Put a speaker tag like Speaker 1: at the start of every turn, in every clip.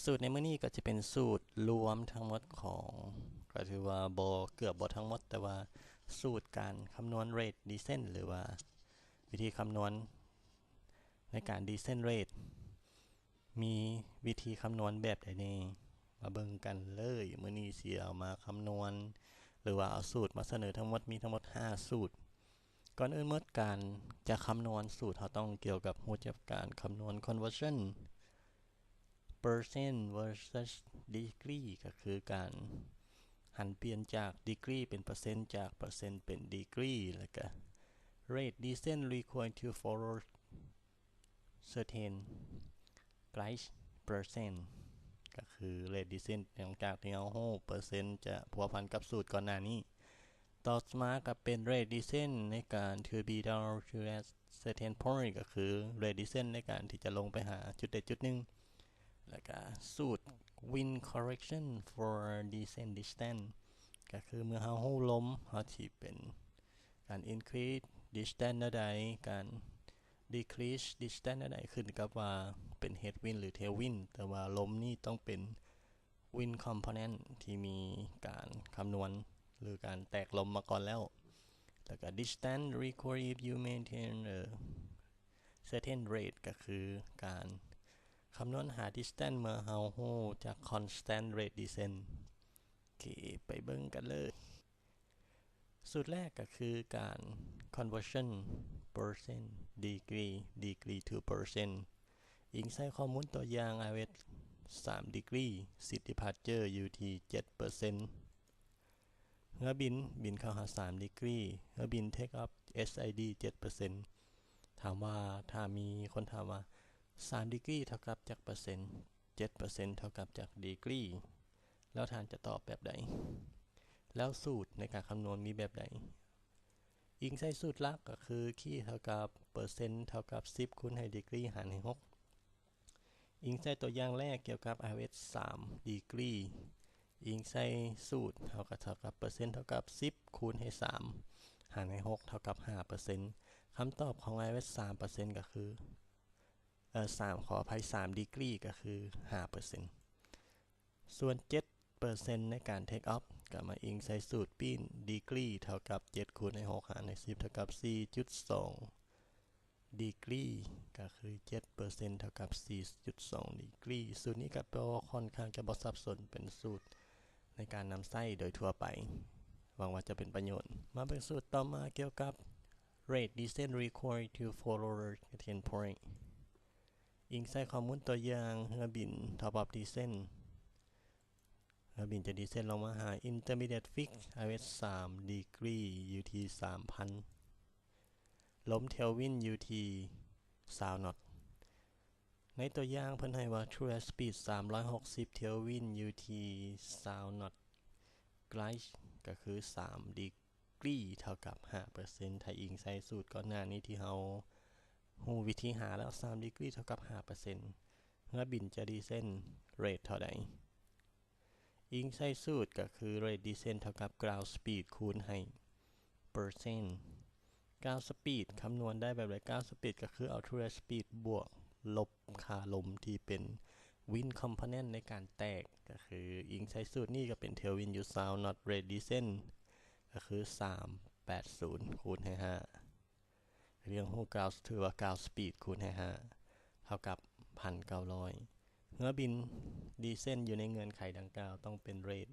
Speaker 1: สูตรในมื้อนี้ก็จะเป็นสูตรรวมทั้งหมดของก็ถือว่าเกือบบ่ทั้งหมดแต่ว่าสูตรการคำนวณ rate descent หรือว่าวิธีคำนวณในการ descent rate มีวิธีคำนวณแบบใดแน่มาเบิ่งกันเลยมื้อนี้สิเอามาคำนวณหรือว่าเอาสูตรมาเสนอทั้งหมดมีทั้งหมด5สูตรก่อนอื่นหมดการจะคำนวณสูตรเราต้องเกี่ยวกับรู้จักการคำนวณ conversion percent versus degree ก็คือการหันเปลี่ยนจาก degree เป็นเปอร์เซ็นต์จากเปอร์เซ็นต์เป็น degree แล้วก็ rate descent required to follow certain price percent ก็คือ rate descent หลังจากที่เรารู้เปอร์เซ็นต์จะพัวพันกับสูตรก่อนหน้านี้ต่อมาก็เป็น rate descent ในการ to be down to a certain point ก็คือ rate descent ในการที่จะลงไปหาจุดใดจุดหนึ่งแล้วก็สูตร wind correction for descent distance ก็คือเมื่อเราหู้ลมเราที่เป็นการ increase distance ใดการ decrease distance ใดขึ้นกับว่าเป็น headwind หรือ tailwind แต่ว่าลมนี่ต้องเป็น wind component ที่มีการคำนวณหรือการแตกลมมาก่อนแล้วแล้วก็ distance require if you maintain a certain rate ก็คือการคำนวณหา distance เมื่อเรารู้จาก constant rate descent โอเคไปเบิ่งกันเลยสูตรแรกก็คือการ conversion percent degree to percent อิงใส่ข้อมูลตัวอย่าง IWS 3 degree seat departure อยู่ที่ 7% เมื่อบินเข้าหา3 degree เมื่อบิน take off SID 7% ถามว่าถ้ามีคนถามว่า3 degree เท่ากับจักเปอร์เซ็นต์ 7% เท่ากับจัก degree แล้วท่านจะตอบแบบใดแล้วสูตรในการคำนวณมีแบบใดอิงใส่สูตรลักก็คือคีย์เท่ากับเปอร์เซ็นต์เท่ากับ10คูณให้ degree หารให้6อิงใส่ตัวอย่างแรกเกี่ยวกับ IWS 3 degree อิงใส่สูตรเท่ากับเปอร์เซ็นต์เท่ากับ10คูณให้3หารให้6เท่ากับ 5% คำตอบของ IWS 3% ก็คือ3ขออภัย3 degree ก็คือ 5% ส่วน 7% ในการ take off ก็มาอิงใส่สูตรปีน degree เท่ากับ7คูณให้6หารให้10เท่ากับ 4.2 degree ก็คือ 7% เท่ากับ 4.2 degree สูตรนี้ก็แปลว่าค่อนข้างจะบ่ซับซ้อนเป็นสูตรในการนำใช้โดยทั่วไปหวังว่าจะเป็นประโยชน์มาเป็นสูตรต่อมาเกี่ยวกับ rate descent required to follow certain point อิงใส่ข้อมูลตัวอย่างเรือบิน top of descent เรือบินจะ descent ลงมาหา intermediate fix IWS 3 degree อยู่ที่ 3,000 ลม tailwind อยู่ที่20 knot ในตัวอย่างเพิ่นให้ว่า true airspeed speed 360 tailwind อยู่ที่20 knot glide ก็คือ3 degree เท่ากับ 5% ถ้าอิงใส่สูตรก่อนหน้านี้ที่เรารู้วิธีหาแล้ว3 degree เท่ากับ 5% เรือบินจะ descent rate เท่าใดอิงใส่สูตรก็คือ rate descent เท่ากับ ground speed คูณให้ percent ground speed คำนวณได้แบบไร ground speed ก็คือเอา true airspeed บวกลบค่าลมที่เป็น wind component ในการแตกก็คืออิงใช้สูตรนี้ก็เป็น tailwind อยู่20 knot rate descent ก็คือ380คูณให้5เรียงหูกราวถือว่ากราวสปีดคูณให้5เท่ากับ 1,900 เมื่อบินดีเซนอยู่ในเงื่อนไขดังกล่าวต้องเป็นเรท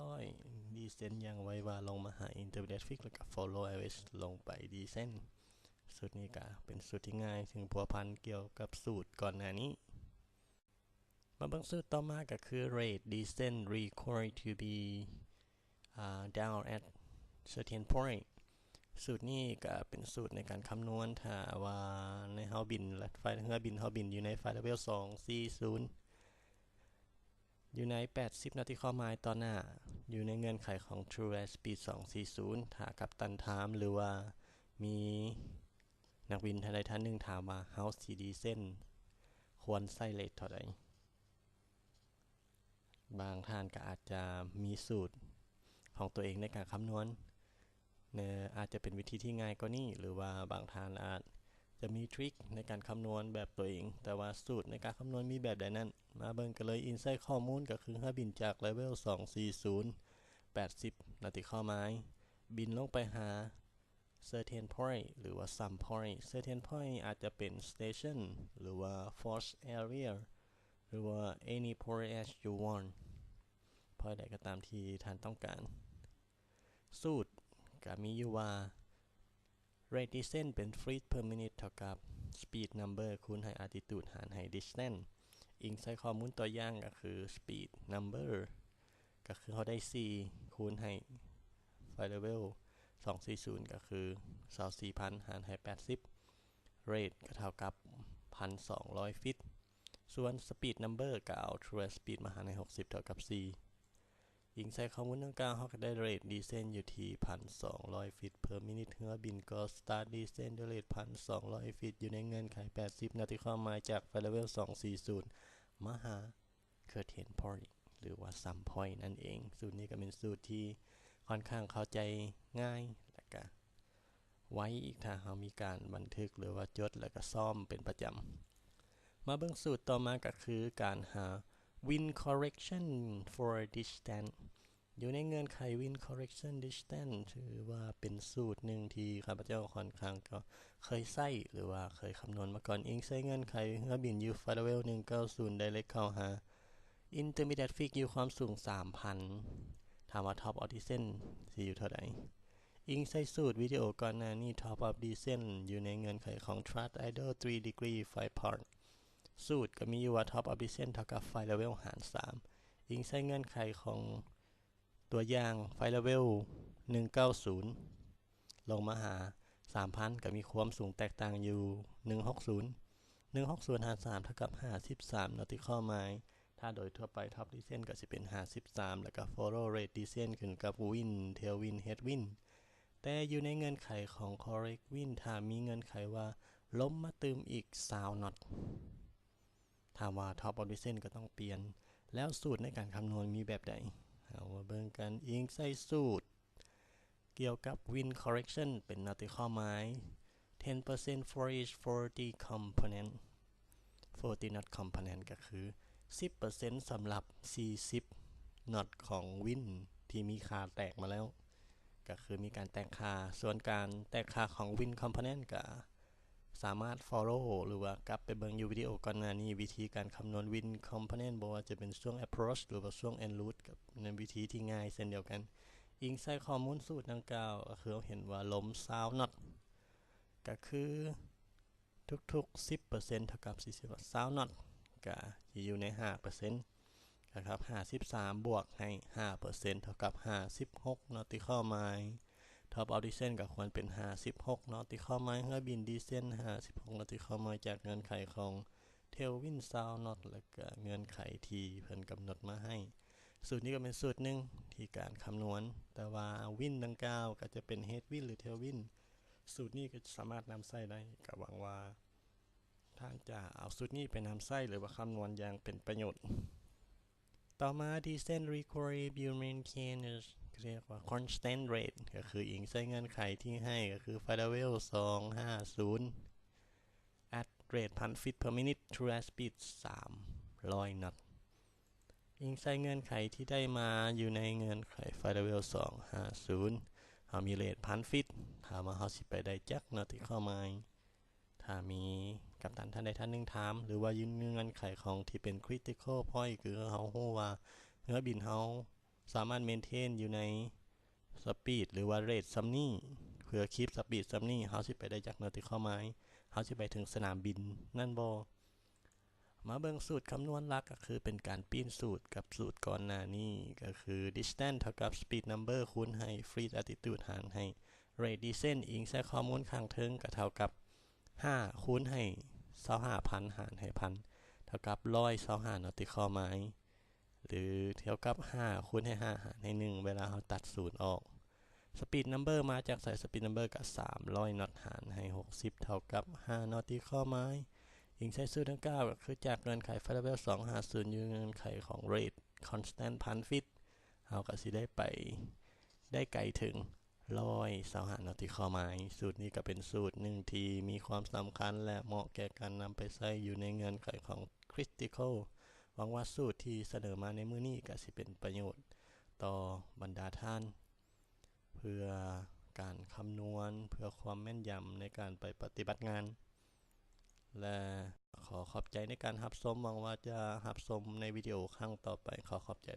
Speaker 1: 1,900 ดีเซนยังไว้ว่าลงมาหา intermediate fix แล้วก็ follow average ลงไปดีเซนสูตรนี้ก็เป็นสูตรที่ง่ายถึงพัวพันเกี่ยวกับสูตรก่อนหน้านี้มาเบิ่งสูตรต่อมาก็คือ rate descent required to be down at certain point สูตรนี้ก็เป็นสูตรในการคำนวณถ้าว่าในเฮาบินไฟเรือบินเฮาบินอยู่ในไฟเลเวล240อยู่ใน80นาทีข้อหมายต่อหน้าอยู่ในเงื่อนไขของ True Airspeed 240ถ้ากัปตันถามหรือว่ามีนักบินท่านใดท่านหนึ่งถามว่า How to descend ควรใส่เรทเท่าใดบางท่านก็อาจจะมีสูตรของตัวเองในการคำนวณอาจจะเป็นวิธีที่ง่ายกว่านี้หรือว่าบางท่านอาจ จะมีทริคในการคำนวณแบบตัวเองแต่ว่าสูตรในการคำนวณมีแบบใดนั้นมาเบิ่งกันเลยอินไซต์ข้อมูลก็คือให้บินจากเลเวล240 80นาทีข้อไม้บินลงไปหา certain point หรือว่า some point certain point อาจจะเป็น station หรือว่า force area หรือว่า any point as you want point ใดก็ตามที่ท่านต้องการสูตรก็มีอยู่ว่า rate descent เป็น feet per minute เท่ากับ speed number คูณให้ altitude หารให้ distance อิงใส่ข้อมูลตัวอย่างก็คือ speed number ก็คือเขาได้4คูณให้ flight level 240ก็คือ 24,000 หารให้80 rate ก็เท่ากับ 1,200 feet ส่วน speed number ก็เอา true speed มาหารให้60เท่ากับ4ยิงใส่ข้อมูลดังกล่าวเขาก็ได้ rate descent อยู่ที่ 1,200 feet per minute เรือบินก็ start descent ด้วย rate 1,200 feet อยู่ในเงื่อนไข80นาทีความหมายจาก flight level 240มาหา curtain point หรือว่า some point นั่นเองสูตรนี้ก็เป็นสูตรที่ค่อนข้างเข้าใจง่ายและก็ไว้อีกถ้าเรามีการบันทึกหรือว่าจดแล้วก็ซ่อมเป็นประจำมาเบิ่งสูตรต่อมาก็คือการหา wind correction for distance อยู่ในเงื่อนไข wind correction distance ถือว่าเป็นสูตรหนึ่งที่ข้าพเจ้าค่อนข้างก็เคยใช้หรือว่าเคยคำนวณมาก่อนอิงใช้เงื่อนไขเรือบินอยู่ flight level 190 direct เข้าหา intermediate fix อยู่ความสูง 3,000 ถามว่า top of descent สิอยู่เท่าใดอิงใช้สูตรวิดีโอก่อนหน้านี้ top of descent อยู่ในเงื่อนไขของ thrust idle 3 degree 5 part สูตรก็มีอยู่ว่า top of descent เท่ากับ flight level หาร 3อิงใช้เงื่อนไขของตัวอย่าง flight level 190 ลงมาหา 3,000 ก็มีความสูงแตกต่างอยู่ 160 หาร 3 เท่ากับ 53 nautical mile ถ้าโดยทั่วไป top descent ก็จะเป็น 53 แล้วก็ follow rate descent ขึ้นกับ wind tailwind headwind แต่อยู่ในเงื่อนไขของ correct wind ถ้ามีเงื่อนไขว่าลมมาตืมอีก20 knot ถามว่า top of descent ก็ต้องเปลี่ยนแล้วสูตรในการคำนวณมีแบบใดเอามาเบิ่งกันอิงใส่สูตรเกี่ยวกับ wind correction เป็น nautical mile 10% for each 40 component 40 knot component ก็คือ 10% สำหรับ 40 knot ของ wind ที่มีค่าแตกมาแล้วก็คือมีการแตกค่าส่วนการแตกค่าของ wind component ก็สามารถ follow หรือว่ากลับไปเบิ่งอยู่วิดีโอก่อนหน้านี้วิธีการคำนวณ wind component บ่ว่าจะเป็นช่วง approach หรือว่าช่วง en route กับในวิธีที่ง่ายเช่นเดียวกันอิงใส่ข้อมูลสูตรดังกล่าวก็คือเราเห็นว่าลม20 knot ก็คือทุกๆ 10% เท่ากับ40 20 knot ก็จะอยู่ใน 5% นะครับ 53 บวกให้ 5% เท่ากับ 56 nautical mile top of descent ก็ควรเป็น 56 nautical mile เรือบิน descent 56 nautical mile จากเงื่อนไขของ tailwind 20 knot และก็เงื่อนไขที่เพิ่นกำหนดมาให้สูตรนี้ก็เป็นสูตรหนึ่งที่การคำนวณแต่ว่า wind ดังกล่าวก็จะเป็น headwind หรือ tailwind สูตรนี้ก็สามารถนำใช้ได้ก็หวังว่าท่านจะเอาสูตรนี้ไปนำใช้หรือว่าคำนวณอย่างเป็นประโยชน์ต่อมา descent require you maintain เรียกว่า constant rate ก็คืออิงใช้เงื่อนไขที่ให้ก็คือ flight level 250 at rate 1,000 feet per minute true speed 300 knot อิงใช้เงื่อนไขที่ได้มาอยู่ในเงื่อนไข flight level 250เรามี rate 1,000 feet ถามว่าเราสิไปได้จัก nautical mile ถ้ามีกัปตันท่านใดท่านหนึ่งถามหรือว่ายืนเงื่อนไขของที่เป็น critical point คือเรารู้ว่าเรือบินเราสามารถ maintain อยู่ใน speed หรือว่า rate ซัมนี่เพื่อ keep speed ซัมนี่เราสิไปได้จาก nautical mile เราสิไปถึงสนามบินนั่นบ่มาเบิ่งสูตรคำนวณหลักก็คือเป็นการปีนสูตรกับสูตรก่อนหน้านี้ก็คือ distance เท่ากับ speed number คูณให้ flight altitude หารให้ rate descent อิงใช้ข้อมูลข้างเทิงก็เท่ากับ5คูณให้ 25,000 หารให้ 1,000 เท่ากับ125 nautical mile หรือเท่ากับ5คูณให้5หารให้1เวลาเราตัด0ออก speed number มาจากใส่ speed number กับ300 knot หารให้60เท่ากับ5 nautical mile อิงใช้สูตรดังกล่าวก็คือจากเงื่อนไข flight level 250อยู่เงื่อนไขของ rate constant 1,000 feet เราก็สิได้ไปได้ไกลถึง 125นาทีข้อหมายสูตรนี้ก็เป็นสูตรหนึ่งที่มีความสำคัญและเหมาะแก่การนำไปใช้อยู่ในเงื่อนไขของ Critical หวังว่าสูตรที่เสนอมาในมื้อนี้ก็สิเป็นประโยชน์ต่อบรรดาท่านเพื่อการคำนวณเพื่อความแม่นยำในการไปปฏิบัติงานและขอขอบใจในการรับชมหวังว่าจะรับชมในวิดีโอครั้งต่อไปขอขอบใจ